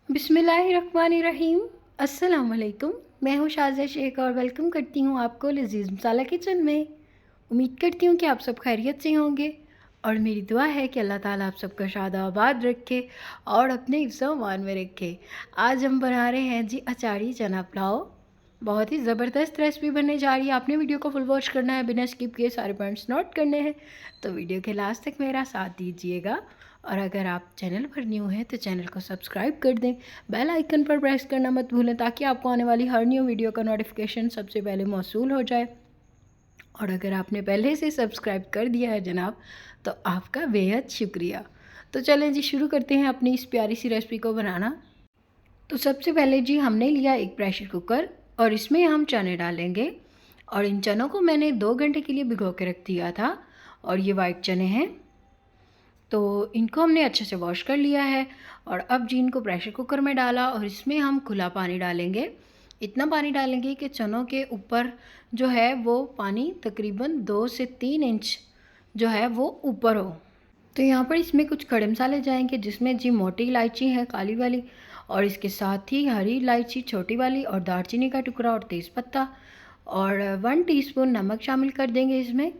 बिस्मिल्लाहिर्रहमानिर्रहीम। अस्सलाम वालेकुम। मैं हूँ शाज़िया शेख और वेलकम करती हूँ आपको लजीज़ मसाला किचन में। उम्मीद करती हूँ कि आप सब खैरियत से होंगे और मेरी दुआ है कि अल्लाह ताला आप सबका शाद आबाद रखे और अपने हिफ्ज़-ओ-अमान में रखे। आज हम बना रहे हैं जी अचारी चना पुलाव। बहुत ही ज़बरदस्त रेसिपी बनने जा रही है। आपने वीडियो को फुल वॉच करना है, बिना स्किप किए सारे पॉइंट्स नोट करने हैं, तो वीडियो के लास्ट तक मेरा साथ दीजिएगा। और अगर आप चैनल पर न्यू हैं तो चैनल को सब्सक्राइब कर दें, बेल आइकन पर प्रेस करना मत भूलें ताकि आपको आने वाली हर न्यू वीडियो का नोटिफिकेशन सबसे पहले मौसूल हो जाए। और अगर आपने पहले से सब्सक्राइब कर दिया है जनाब, तो आपका बेहद शुक्रिया। तो चलें जी, शुरू करते हैं अपनी इस प्यारी सी रेसिपी को बनाना। तो सबसे पहले जी हमने लिया एक प्रेशर कुकर और इसमें हम चने डालेंगे। और इन चनों को मैंने 2 घंटे के लिए भिगो के रख दिया था और ये वाइट चने हैं, तो इनको हमने अच्छे से वॉश कर लिया है। और अब जी इनको प्रेशर कुकर में डाला और इसमें हम खुला पानी डालेंगे। इतना पानी डालेंगे कि चनों के ऊपर जो है वो पानी तकरीबन 2 से 3 इंच जो है वो ऊपर हो। तो यहाँ पर इसमें कुछ खड़े मसाले जाएंगे, जिसमें जी मोटी इलायची है काली वाली, और इसके साथ ही हरी इलायची छोटी वाली, और दालचीनी का टुकड़ा और तेज़पत्ता, और 1 टीस्पून नमक शामिल कर देंगे इसमें।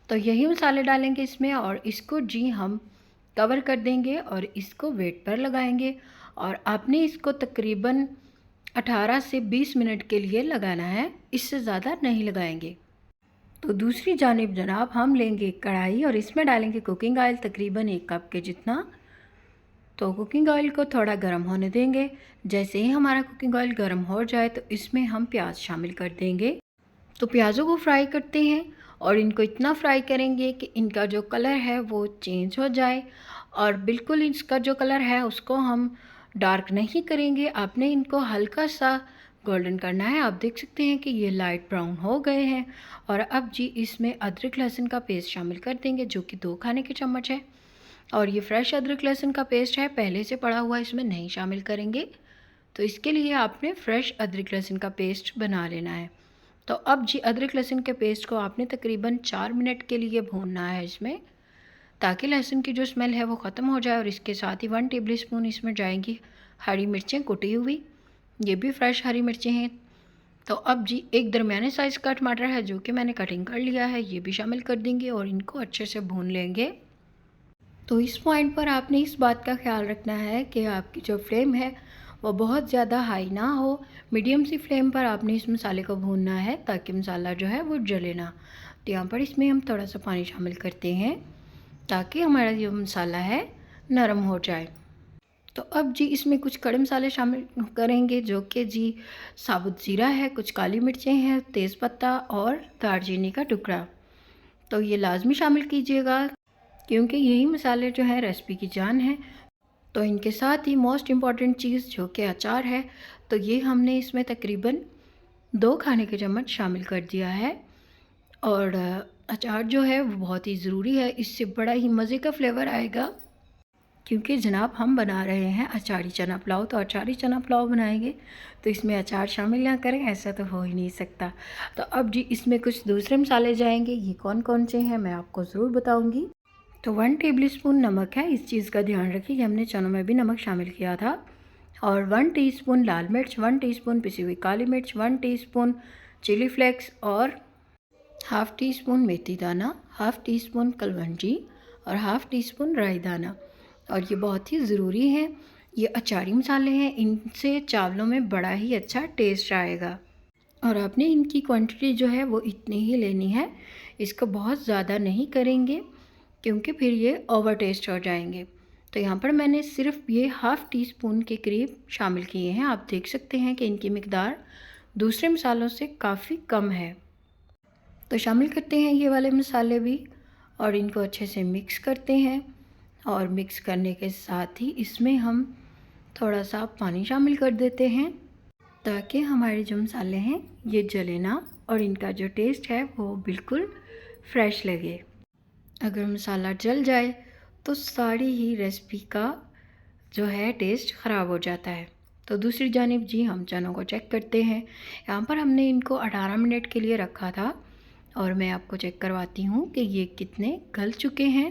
तो यही मसाले डालेंगे इसमें और इसको जी हम कवर कर देंगे और इसको वेट पर लगाएंगे। और आपने इसको तकरीबन 18 से 20 मिनट के लिए लगाना है, इससे ज़्यादा नहीं लगाएंगे। तो दूसरी जानिब जनाब हम लेंगे एक कढ़ाई और इसमें डालेंगे कुकिंग ऑयल तकरीबन 1 कप के जितना। तो कुकिंग ऑयल को थोड़ा गर्म होने देंगे। जैसे ही हमारा कुकिंग ऑयल गर्म हो जाए तो इसमें हम प्याज शामिल कर देंगे। तो प्याज़ों को फ्राई करते हैं और इनको इतना फ्राई करेंगे कि इनका जो कलर है वो चेंज हो जाए। और बिल्कुल इसका जो कलर है उसको हम डार्क नहीं करेंगे, आपने इनको हल्का सा गोल्डन करना है। आप देख सकते हैं कि ये लाइट ब्राउन हो गए हैं। और अब जी इसमें अदरक लहसुन का पेस्ट शामिल कर देंगे, जो कि 2 खाने के चम्मच है। और ये फ्रेश अदरक लहसुन का पेस्ट है, पहले से पड़ा हुआ इसमें नहीं शामिल करेंगे। तो इसके लिए आपने फ्रेश अदरक लहसुन का पेस्ट बना लेना है। तो अब जी अदरक लहसुन के पेस्ट को आपने तकरीबन 4 मिनट के लिए भूनना है इसमें, ताकि लहसुन की जो स्मेल है वो ख़त्म हो जाए। और इसके साथ ही 1 टेबल स्पून इसमें जाएंगी हरी मिर्चें कुटी हुई, ये भी फ्रेश हरी मिर्चें हैं। तो अब जी एक दरमियाने साइज़ का टमाटर है जो कि मैंने कटिंग कर लिया है, ये भी शामिल कर देंगे और इनको अच्छे से भून लेंगे। तो इस पॉइंट पर आपने इस बात का ख्याल रखना है कि आपकी जो फ्लेम है वो बहुत ज़्यादा हाई ना हो, मीडियम सी फ्लेम पर आपने इस मसाले को भूनना है ताकि मसाला जो है वो जले ना। तो यहाँ पर इसमें हम थोड़ा सा पानी शामिल करते हैं ताकि हमारा जो मसाला है नरम हो जाए। तो अब जी इसमें कुछ खड़े मसाले शामिल करेंगे, जो कि जी साबुत ज़ीरा है, कुछ काली मिर्चें हैं, तेज़पत्ता और दालचीनी का टुकड़ा। तो ये लाजमी शामिल कीजिएगा क्योंकि यही मसाले जो है रेसिपी की जान है। तो इनके साथ ही मोस्ट इम्पॉर्टेंट चीज़ जो कि अचार है, तो ये हमने इसमें तकरीबन 2 खाने के चम्मच शामिल कर दिया है। और अचार जो है वो बहुत ही ज़रूरी है, इससे बड़ा ही मज़े का फ्लेवर आएगा। क्योंकि जनाब हम बना रहे हैं अचारी चना पुलाव, तो अचारी चना पुलाव बनाएंगे तो इसमें अचार शामिल ना करें, ऐसा तो हो ही नहीं सकता। तो अब जी इसमें कुछ दूसरे मसाले जाएंगे, ये कौन कौन से हैं मैं आपको ज़रूर बताऊंगी। तो 1 टेबल स्पून नमक है, इस चीज़ का ध्यान रखिए कि हमने चनों में भी नमक शामिल किया था। और 1 टीस्पून लाल मिर्च, 1 टीस्पून पिसी हुई काली मिर्च, 1 टीस्पून चिली फ्लेक्स, और हाफ़ टी स्पून मेथी दाना, हाफ़ टी स्पून कलवंजी और हाफ़ टी स्पून राई दाना। और ये बहुत ही ज़रूरी है, ये अचारी मसाले हैं, इनसे चावलों में बड़ा ही अच्छा टेस्ट आएगा। और आपने इनकी क्वांटिटी जो है वो इतनी ही लेनी है, इसको बहुत ज़्यादा नहीं करेंगे क्योंकि फिर ये ओवर टेस्ट हो जाएंगे। तो यहाँ पर मैंने सिर्फ ये हाफ़ टी स्पून के करीब शामिल किए हैं। आप देख सकते हैं कि इनकी मिकदार दूसरे मसालों से काफ़ी कम है। तो शामिल करते हैं ये वाले मसाले भी और इनको अच्छे से मिक्स करते हैं। और मिक्स करने के साथ ही इसमें हम थोड़ा सा पानी शामिल कर देते हैं ताकि हमारे जो मसाले हैं ये जले ना और इनका जो टेस्ट है वो बिल्कुल फ्रेश लगे। अगर मसाला जल जाए तो सारी ही रेसिपी का जो है टेस्ट ख़राब हो जाता है। तो दूसरी जानिब जी हम चनों को चेक करते हैं। यहाँ पर हमने इनको 18 मिनट के लिए रखा था और मैं आपको चेक करवाती हूँ कि ये कितने गल चुके हैं।